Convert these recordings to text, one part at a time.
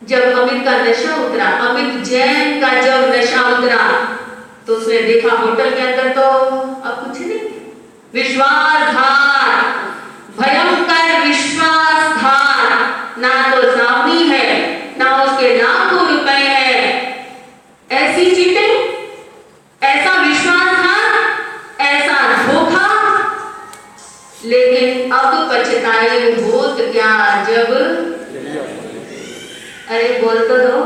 जब अमित का नशा उतरा, अमित जैन का जब नशा उतरा, तो उसने देखा होटल के अंदर तो अब कुछ नहीं, विश्वासघात, भयंकर विश्वासघात। ना तो सावनी है, ना उसके लाखों रुपए है, ऐसी चीटिंग, ऐसा विश्वासघात, ऐसा धोखा। लेकिन अब पछताए होत क्या जब, अरे बोल तो दो,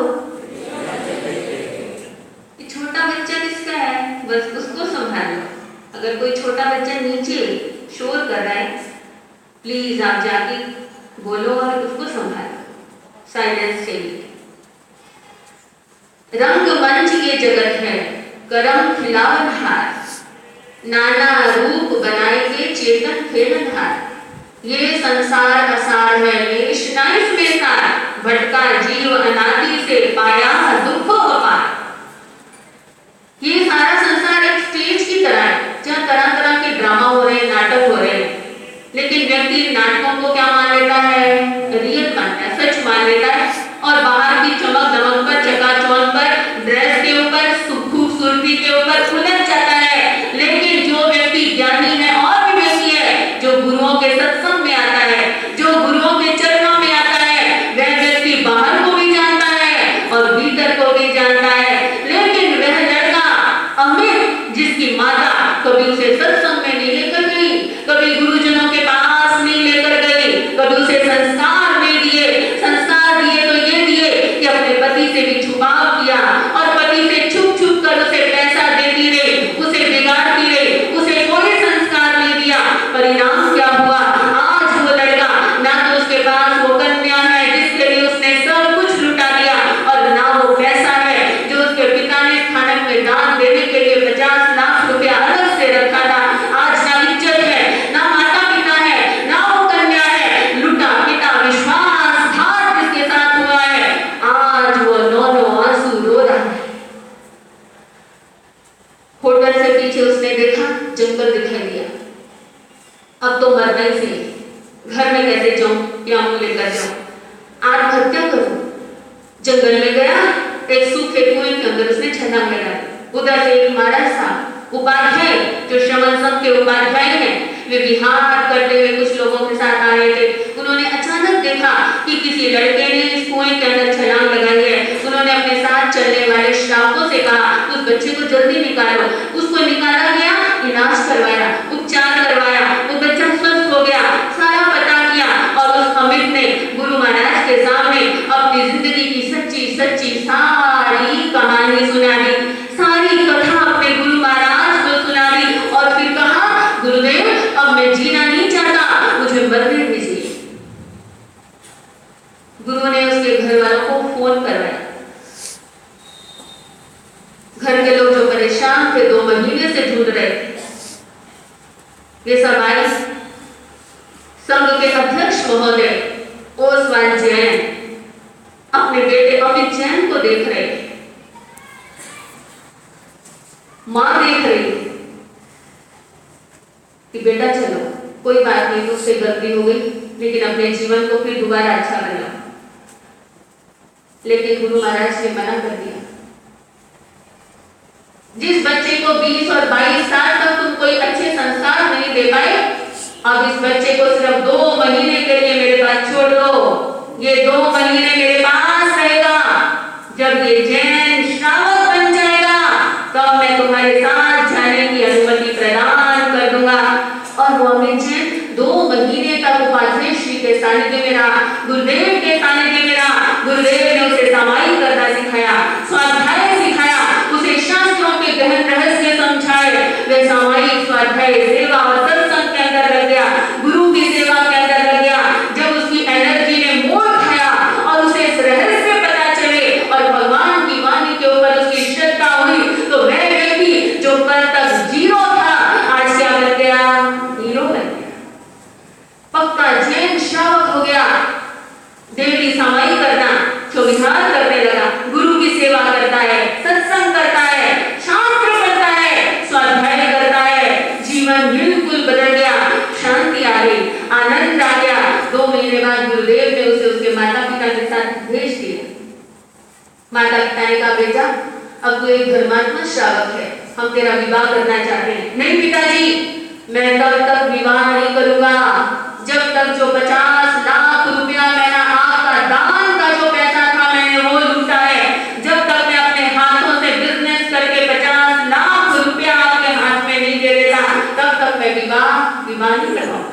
छोटा बच्चा किसका है, बस उसको संभालो। अगर कोई छोटा बच्चा नीचे शोर कर रहा है, प्लीज आप जाके बोलो और उसको संभालो, साइलेंस चाहिए। रंगमंच ये जगत है, करम खिलावनहार, नाना रूप बनाए के चेतन खेलनहार। ये संसार असार है, लेश नाइस बेकार, भटका जीव अनादि से पाया दुख अपार। ये सारा संसार एक स्टेज की तरह है, जहाँ तरह तरह के ड्रामा हो रहे हैं, नाटक हो रहे हैं, लेकिन व्यक्ति नाटकों को क्या मान लेता है, रियल मानता है, सच मान लेता है, और बाहर भी चमक दमक पर, चकाचौंध पर, ड्रेस के ऊपर, खूबसूरती के ऊपर उलझ जाता है। लेकिन जो व्यक्ति ज्ञानी है और विवेकी है, जो गुरुओं के सत्संग में आता है, जो गुरुओं के चरणों में आता है, वह व्यक्ति बाहर को भी जानता है और भीतर को भी जानता है। लेकिन वह लड़का अमित, जिसकी माता कभी उसे सत्संग में नहीं लेकर गई, कभी गुरुजनों के पास नहीं लेकर गई, कभी उसे संस्कार नहीं दिए, संस्कार दिए तो ये दिए कि अपने पति से भी छुपाव किया और पति से छुप छुप कर उसे पैसा देती रही, उसे बिगाड़ती रही, उसे कोई संस्कार नहीं दिया। परिणाम क्या हुआ, आज वो लड़का, ना तो उसके पास वो कन्या है जिसके लिए उसने सब कुछ लुटा दिया, और ना वो पैसा है जो उसके पिता ने स्थानक में दान देने के लिए 50 लाख रुपया अलग से रखा था। आज ना इज्जत है, ना माता पिता है, ना वो कन्या है, लुटा पिटा विश्वासघात जिसके साथ हुआ है, आज वो नौ आंसू रो रहा है। होटल से पीछे उसने देखा, जंगल दिखाई दिया, अब तो मरना ही सही, घर में कैसे जाऊं या मुंह लेकर जाऊं, आत्महत्या करूं। जंगल में गया, एक सूखे कुएं के अंदर उसने छलांग लगा दी। उधर से एक महाराज साहब उपाध्याय, जो श्रवण संघ के उपाध्याय हैं, वे विहार करते हुए कुछ लोगों के साथ आ रहे थे। उन्होंने अचानक देखा कि किसी लड़के ने इस कुएं के अंदर छलांग लगाई है। उन्होंने अपने साथ चलने वाले श्रावकों से कहा, उस बच्चे को जल्दी निकालो। उसको निकाला गया, इलाज करवाया, उपचार करवाया, वो बच्चा स्वस्थ हो गया, सारा पता किया, और उस अमित ने गुरु महाराज के सामने अपनी जिंदगी की सच्ची सच्ची सारी कहानी सुना दी, सारी कथा अपने गुरु महाराज को सुना दी, और फिर कहा, गुरुदेव अब मैं जीना नहीं चाहता, मुझे मरने दीजिए। गुरु ने उसके घर वालों को फोन करवाया। घर के लोग जो परेशान थे, 2 महीने से ढूंढ रहे थे, ये सब आए। संघ के अध्यक्ष महोदय ओसवाल जैन अपने बेटे अमित जैन को देख रहे थे, मां देख रही कि बेटा चलो कोई बात नहीं, तुझसे गलती हो गई, लेकिन अपने जीवन को फिर दोबारा अच्छा बनाओ। लेकिन गुरु महाराज ने मना कर दिया। जिस बच्चे को 20 और 22 साल तक तुम कोई अच्छे संस्कार नहीं दे पाए, अब इस बच्चे को सिर्फ 2 महीने के लिए मेरे पास छोड़ दो। ये 2 महीने मेरे पास रहेगा। जब ये जैन श्रावक बन जाएगा, तब मैं तुम्हारे साथ जाने की अनुमति प्रदान कर दूंगा। और वो अमित जैन 2 महीने तक उपाध्याय श्री के सानिध्य में रहा, गुरुदेव के सानिध्य में रहा। गुरुदेव ने उसे सामायिक करना सिखाया, स्वाध्याय सिखाया, उसे शास्त्रों के गहन रहस्य समझाए। वे सामायिक स्वाध्याय सेवा और सत्संग के अंदर लग गया, गुरु की सेवा के अंदर लग गया। जब उसकी एनर्जी ने मोड़ खाया और उसे इस रहस्य पता चले और भगवान की वाणी के ऊपर उसकी श्रद्धा हुई, तो वह व्यक्ति जो कल तक जीरो था, आज क्या बन गया, हीरो बन गया, पक्का जैन श्रावक हो गया। देवी समाई करना, चौविहार करने लगा, गुरु की सेवा करता है, सत्संग करता है, शास्त्र पढ़ता है, स्वाध्याय करता है। जीवन बिल्कुल बदल गया, शांति आ गई, आनंद आ गया। 2 महीने बाद गुरुदेव ने उसे उसके माता पिता के साथ भेज दिया। माता पिता ने कहा बेटा अब तू एक धर्मात्मा श्रावक है, हम तेरा विवाह करना चाहते हैं। नहीं पिताजी, मैं तब तक विवाह नहीं करूंगा जब तक जो 50 लाख रुपया मैंने आपका दान का जो पैसा था मैंने वो लूटा है, जब तक मैं अपने हाथों से बिजनेस करके 50 लाख रुपया आपके हाथ में नहीं दे देता तब तक मैं विवाह नहीं करवाऊंगा।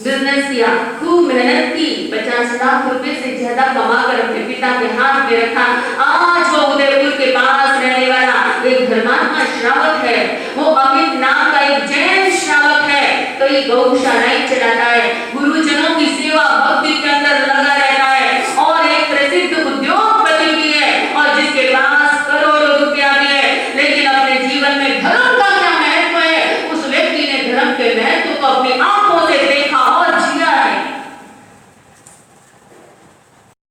बिजनेस किया, खूब मेहनत की, 50 लाख रुपए से ज्यादा कमा कर अपने पिता के हाथ में रखा। आज वो उदयपुर के पास रहने वाला एक धर्मात्मा श्रावक है,